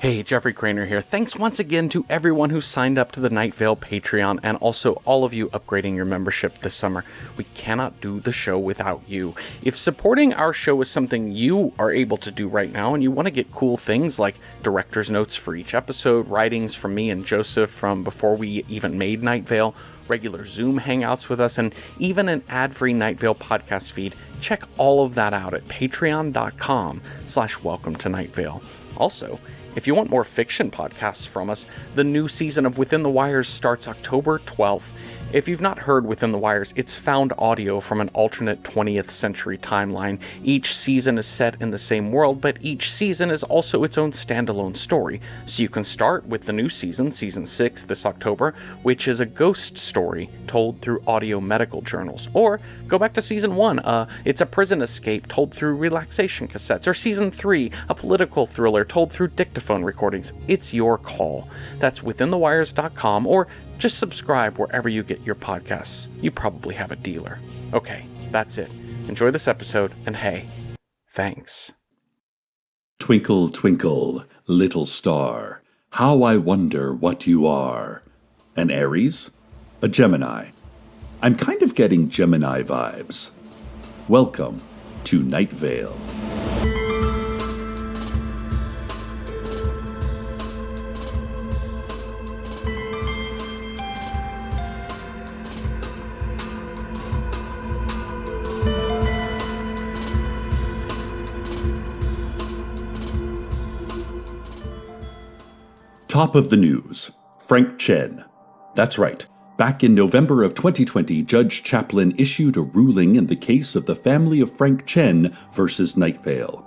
Hey, Jeffrey Craner here. Thanks once again to everyone who signed up to the Night Vale Patreon, and also all of you upgrading your membership this summer. We cannot do the show without you. If supporting our show is something you are able to do right now, and you want to get cool things like director's notes for each episode, writings from me and Joseph from before we even made Night Vale, regular Zoom hangouts with us, and even an ad-free Night Vale podcast feed, check all of that out at patreon.com/welcome to Night Vale. Also, if you want more fiction podcasts from us, the new season of Within the Wires starts October 12th. If you've not heard Within the Wires, it's found audio from an alternate 20th century timeline. Each season is set in the same world, but each season is also its own standalone story. So you can start with the new season, Season 6, this October, which is a ghost story told through audio medical journals. Or go back to Season 1, it's a prison escape told through relaxation cassettes. Or Season 3, a political thriller told through dictaphone recordings. It's your call. That's withinthewires.com, or just subscribe wherever you get your podcasts. You probably have a dealer. Okay, that's it. Enjoy this episode, and hey, thanks. Twinkle, twinkle, little star, how I wonder what you are. An Aries? A Gemini. I'm kind of getting Gemini vibes. Welcome to Night Vale. Top of the news. Frank Chen. That's right. Back in November of 2020, Judge Chaplin issued a ruling in the case of the family of Frank Chen versus Night Vale.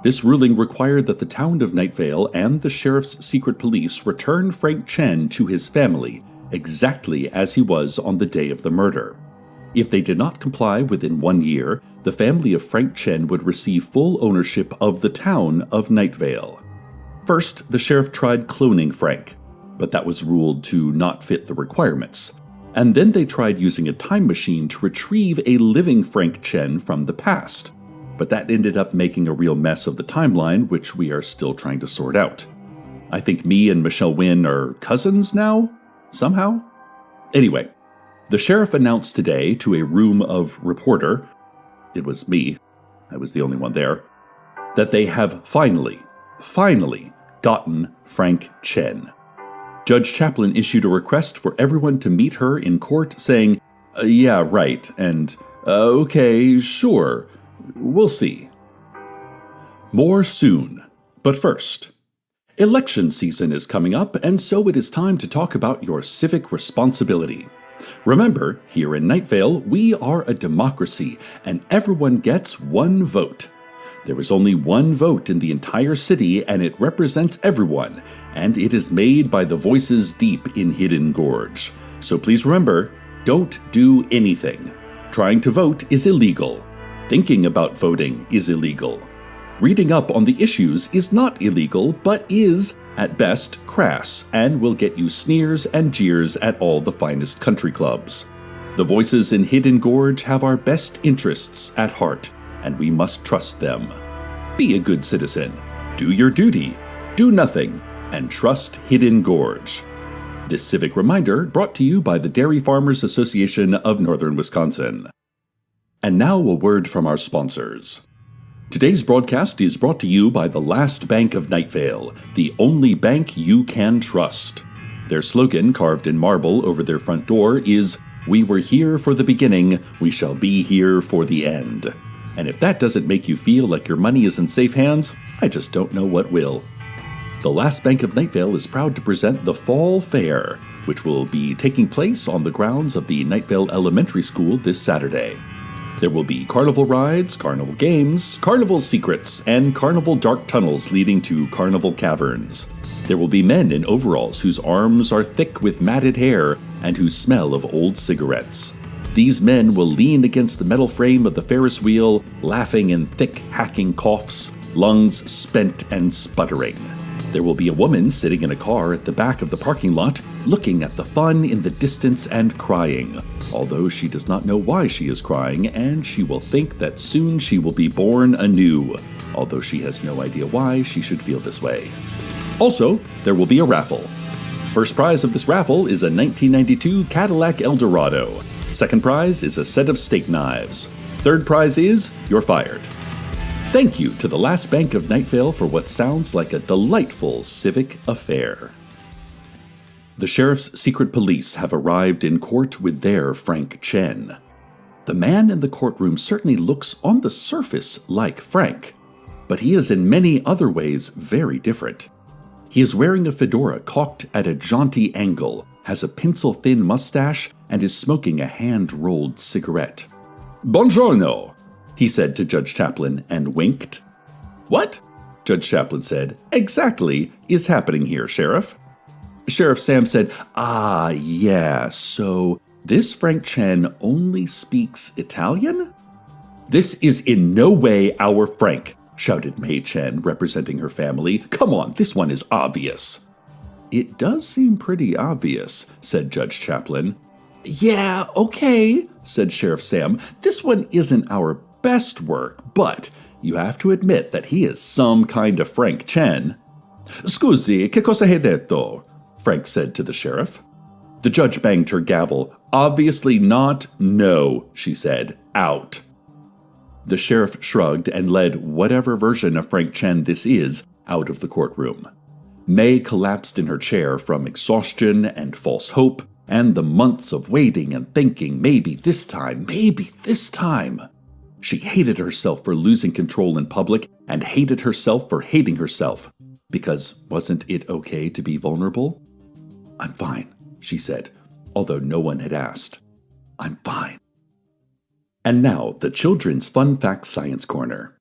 This ruling required that the town of Night Vale and the sheriff's secret police return Frank Chen to his family, exactly as he was on the day of the murder. If they did not comply within 1 year, the family of Frank Chen would receive full ownership of the town of Night Vale. First, the sheriff tried cloning Frank, but that was ruled to not fit the requirements. And then they tried using a time machine to retrieve a living Frank Chen from the past. But that ended up making a real mess of the timeline, which we are still trying to sort out. I think me and Michelle Wynn are cousins now? Somehow? Anyway, the sheriff announced today to a room of reporter, it was me, I was the only one there, that they have finally gotten Frank Chen. Judge Chaplin issued a request for everyone to meet her in court saying, yeah, right, and, okay, sure, we'll see. More soon, but first. Election season is coming up, and so it is time to talk about your civic responsibility. Remember, here in Night Vale, we are a democracy, and everyone gets one vote. There is only one vote in the entire city, and it represents everyone, and it is made by the voices deep in Hidden Gorge. So please remember, don't do anything. Trying to vote is illegal. Thinking about voting is illegal. Reading up on the issues is not illegal, but is, at best, crass, and will get you sneers and jeers at all the finest country clubs. The voices in Hidden Gorge have our best interests at heart, and we must trust them. Be a good citizen, do your duty, do nothing, and trust Hidden Gorge. This civic reminder brought to you by the Dairy Farmers Association of Northern Wisconsin. And now a word from our sponsors. Today's broadcast is brought to you by the Last Bank of Night Vale, the only bank you can trust. Their slogan, carved in marble over their front door, is, "We were here for the beginning, we shall be here for the end." And if that doesn't make you feel like your money is in safe hands, I just don't know what will. The Last Bank of Night Vale is proud to present the Fall Fair, which will be taking place on the grounds of the Night Vale Elementary School this Saturday. There will be carnival rides, carnival games, carnival secrets, and carnival dark tunnels leading to carnival caverns. There will be men in overalls whose arms are thick with matted hair and who smell of old cigarettes. These men will lean against the metal frame of the Ferris wheel, laughing in thick, hacking coughs, lungs spent and sputtering. There will be a woman sitting in a car at the back of the parking lot, looking at the fun in the distance and crying, although she does not know why she is crying, and she will think that soon she will be born anew, although she has no idea why she should feel this way. Also, there will be a raffle. First prize of this raffle is a 1992 Cadillac Eldorado. Second prize is a set of steak knives. Third prize is you're fired. Thank you to the Last Bank of Night Vale for what sounds like a delightful civic affair. The sheriff's secret police have arrived in court with their Frank Chen. The man in the courtroom certainly looks on the surface like Frank, but he is in many other ways very different. He is wearing a fedora cocked at a jaunty angle, has a pencil-thin mustache, and is smoking a hand-rolled cigarette. "Buongiorno," he said to Judge Chaplin and winked. "What?" Judge Chaplin said. "Exactly is happening here, Sheriff." Sheriff Sam said, yeah, so this Frank Chen only speaks Italian?" "This is in no way our Frank," shouted May Chen, representing her family. "Come on, this one is obvious." "It does seem pretty obvious," said Judge Chaplin. "Yeah, okay," said Sheriff Sam. "This one isn't our best work, but you have to admit that he is some kind of Frank Chen." "Scusi, che cosa hai detto?" Frank said to the sheriff. The judge banged her gavel. "Obviously not. No," she said. "Out." The sheriff shrugged and led whatever version of Frank Chen this is out of the courtroom. May collapsed in her chair from exhaustion and false hope, and the months of waiting and thinking, maybe this time. She hated herself for losing control in public and hated herself for hating herself. Because wasn't it okay to be vulnerable? "I'm fine," she said, although no one had asked. "I'm fine." And now, the Children's Fun Facts Science Corner.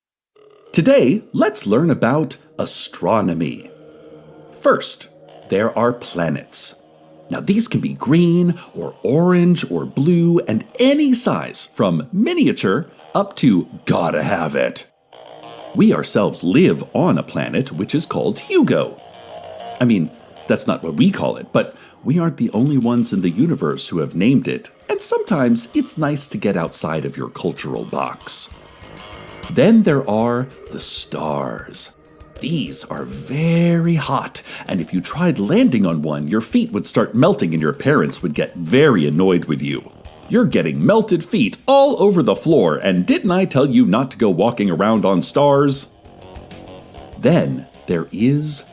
Today, let's learn about astronomy. First, there are planets. Now, these can be green, or orange, or blue, and any size, from miniature up to gotta have it. We ourselves live on a planet which is called Hugo. I mean, that's not what we call it, but we aren't the only ones in the universe who have named it, and sometimes it's nice to get outside of your cultural box. Then there are the stars. These are very hot, and if you tried landing on one, your feet would start melting and your parents would get very annoyed with you. "You're getting melted feet all over the floor, and didn't I tell you not to go walking around on stars?" Then there is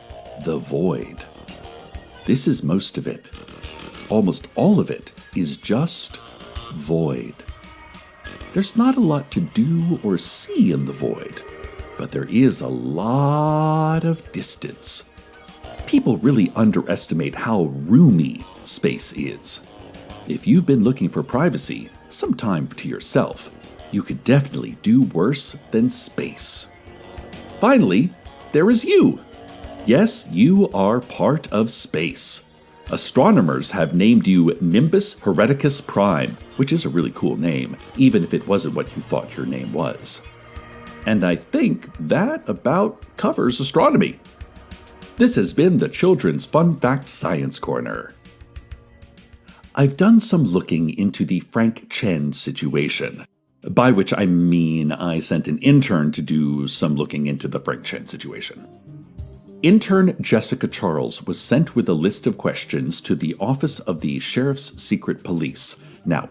the void. This is most of it. Almost all of it is just void. There's not a lot to do or see in the void, but there is a lot of distance. People really underestimate how roomy space is. If you've been looking for privacy, some time to yourself, you could definitely do worse than space. Finally, there is you. Yes, you are part of space. Astronomers have named you Nimbus Hereticus Prime, which is a really cool name, even if it wasn't what you thought your name was. And I think that about covers astronomy. This has been the Children's Fun Fact Science Corner. I've done some looking into the Frank Chen situation, by which I mean I sent an intern to do some looking into the Frank Chen situation. Intern Jessica Charles was sent with a list of questions to the Office of the Sheriff's Secret Police. Now,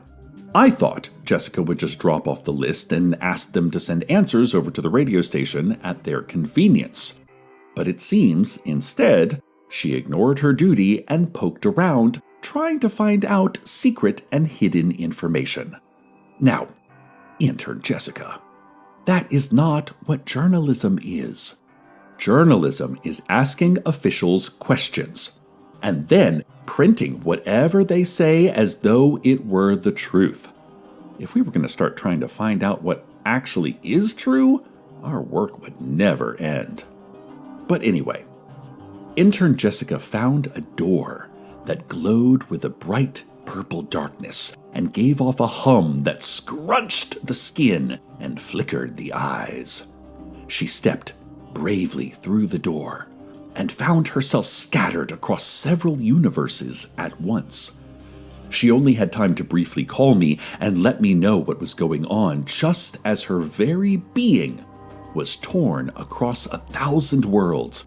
I thought Jessica would just drop off the list and ask them to send answers over to the radio station at their convenience. But it seems, instead, she ignored her duty and poked around, trying to find out secret and hidden information. Now, Intern Jessica, that is not what journalism is. Journalism is asking officials questions, and then printing whatever they say as though it were the truth. If we were going to start trying to find out what actually is true, our work would never end. But anyway, Intern Jessica found a door that glowed with a bright purple darkness and gave off a hum that scrunched the skin and flickered the eyes. She stepped bravely through the door and found herself scattered across several universes at once. She only had time to briefly call me and let me know what was going on just as her very being was torn across 1,000 worlds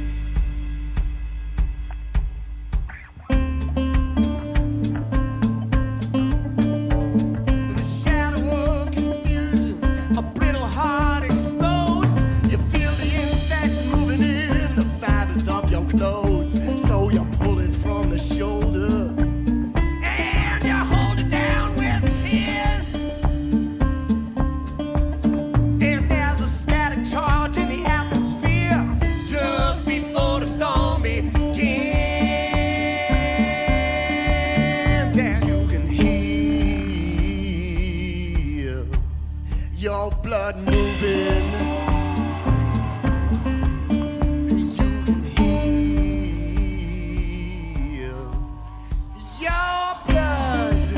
your blood moving. You can heal your blood.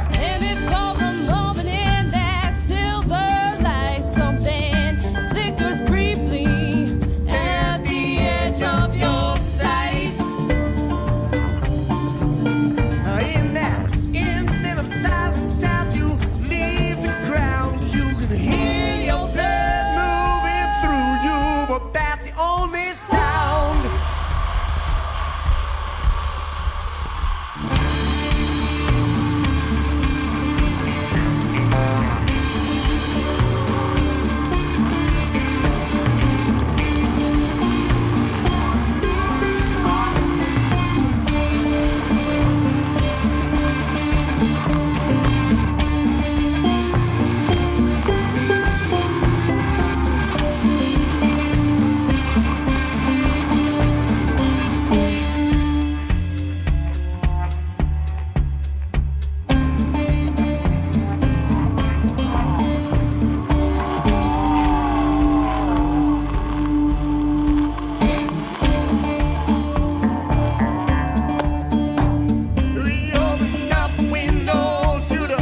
Standing for a moment in that silver light, something flickers briefly at the edge of your sight. In that instant of silence, as you leave the ground, you can hear your blood moving through you, but that's the only sound. We opened up windows to the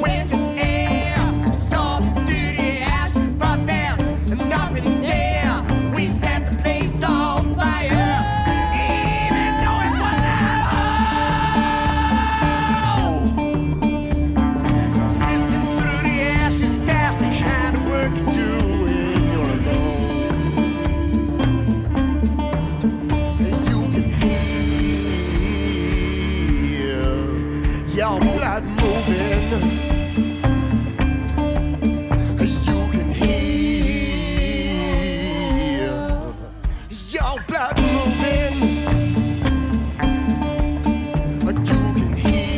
winter air. Saw the dirty ashes, but there's nothing there. We set the place on fire, even though it wasn't home. Sifting through the ashes, that's the kind of work you do when you're alone. You can heal your blood moving. You can heal your blood moving. You can heal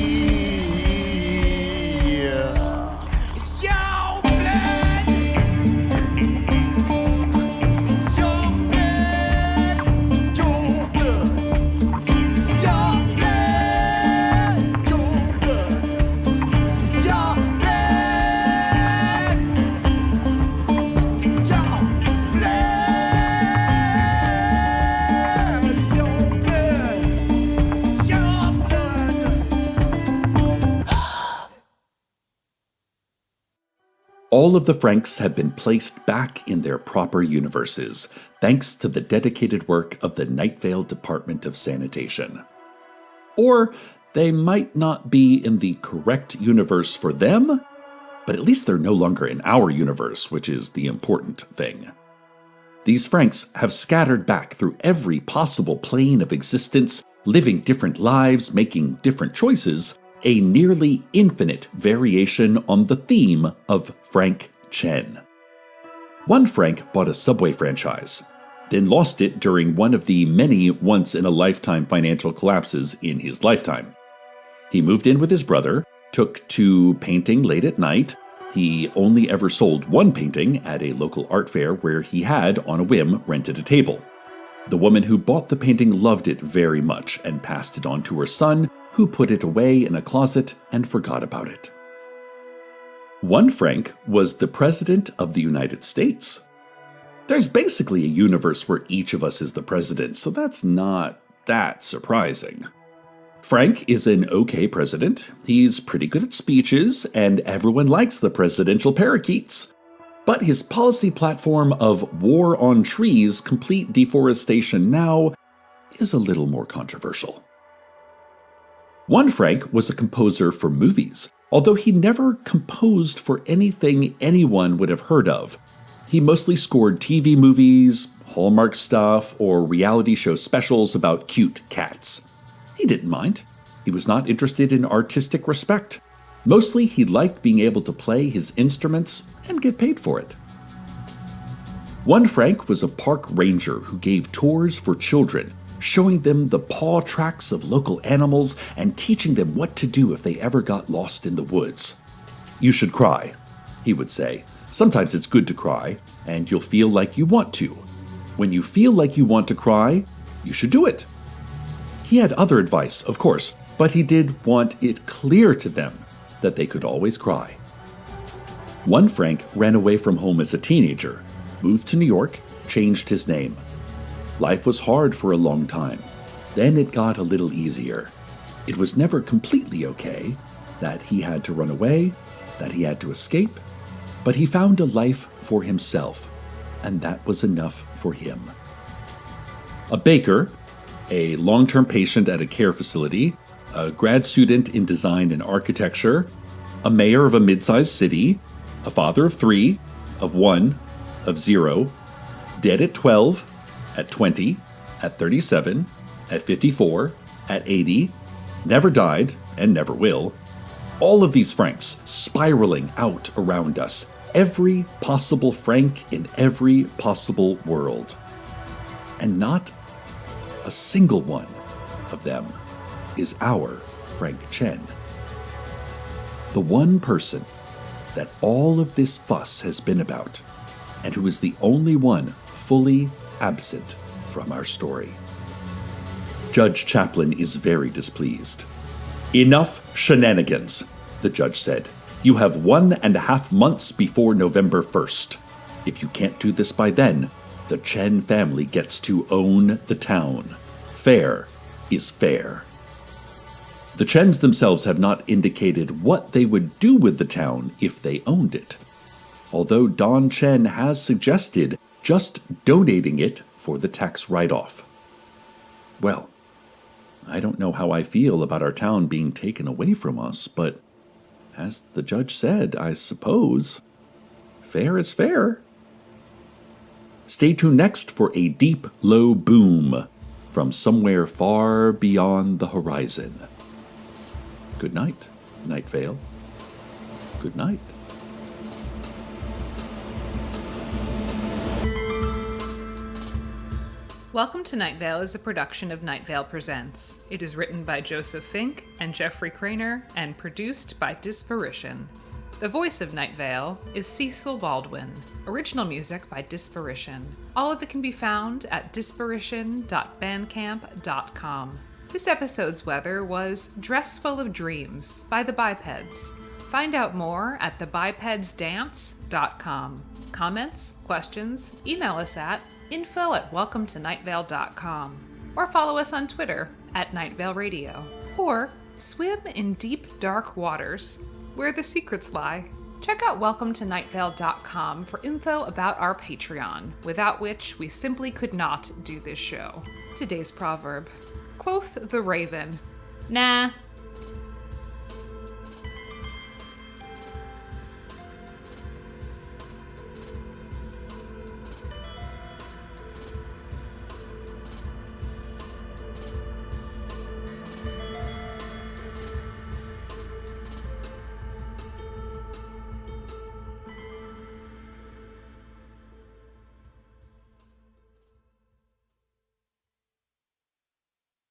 your blood. Your blood. Your blood. Your blood, your blood, your blood, your blood, your blood. All of the Franks have been placed back in their proper universes, thanks to the dedicated work of the Night Vale Department of Sanitation. Or they might not be in the correct universe for them, but at least they're no longer in our universe, which is the important thing. These Franks have scattered back through every possible plane of existence, living different lives, making different choices, a nearly infinite variation on the theme of Frank Chen. One Frank bought a Subway franchise, then lost it during one of the many once-in-a-lifetime financial collapses in his lifetime. He moved in with his brother, took to painting late at night. He only ever sold one painting at a local art fair where he had, on a whim, rented a table. The woman who bought the painting loved it very much and passed it on to her son, who put it away in a closet and forgot about it. One Frank was the President of the United States. There's basically a universe where each of us is the president, so that's not that surprising. Frank is an okay president. He's pretty good at speeches, and everyone likes the presidential parakeets. But his policy platform of war on trees, complete deforestation now, is a little more controversial. One Frank was a composer for movies, although he never composed for anything anyone would have heard of. He mostly scored TV movies, Hallmark stuff, or reality show specials about cute cats. He didn't mind. He was not interested in artistic respect. Mostly he liked being able to play his instruments and get paid for it. One Frank was a park ranger who gave tours for children, showing them the paw tracks of local animals and teaching them what to do if they ever got lost in the woods. "You should cry," he would say. "Sometimes it's good to cry, and you'll feel like you want to. When you feel like you want to cry, you should do it. He had other advice, of course, but he did want it clear to them that they could always cry. One Frank ran away from home as a teenager, moved to New York, changed his name. Life was hard for a long time. Then it got a little easier. It was never completely okay, that he had to run away, that he had to escape, but he found a life for himself, and that was enough for him. A baker, a long-term patient at a care facility, a grad student in design and architecture, a mayor of a mid-sized city, a father of 3, of 1, of 0, dead at 12, at 20, at 37, at 54, at 80, never died and never will. All of these Franks spiraling out around us, every possible Frank in every possible world. And not a single one of them is our Frank Chen. The one person that all of this fuss has been about, and who is the only one fully absent from our story. Judge Chaplin is very displeased. "Enough shenanigans," the judge said. "You have 1.5 months before November 1st. If you can't do this by then, the Chen family gets to own the town. Fair is fair." The Chens themselves have not indicated what they would do with the town if they owned it, although Don Chen has suggested just donating it for the tax write-off. Well, I don't know how I feel about our town being taken away from us, but as the judge said, I suppose fair is fair. Stay tuned next for a deep, low boom from somewhere far beyond the horizon. Good night, Night Vale. Good night. Welcome to Night Vale is a production of Night Vale Presents. It is written by Joseph Fink and Jeffrey Craner and produced by Disparition. The voice of Night Vale is Cecil Baldwin. Original music by Disparition. All of it can be found at disparition.bandcamp.com. This episode's weather was Dress Full of Dreams by The Bipeds. Find out more at thebipedsdance.com. Comments, questions, email us at info@welcometonightvale.com, or follow us on Twitter at Night Vale Radio, or swim in deep, dark waters where the secrets lie. Check out welcometonightvale.com for info about our Patreon, without which we simply could not do this show. Today's proverb: quoth the raven, "Nah,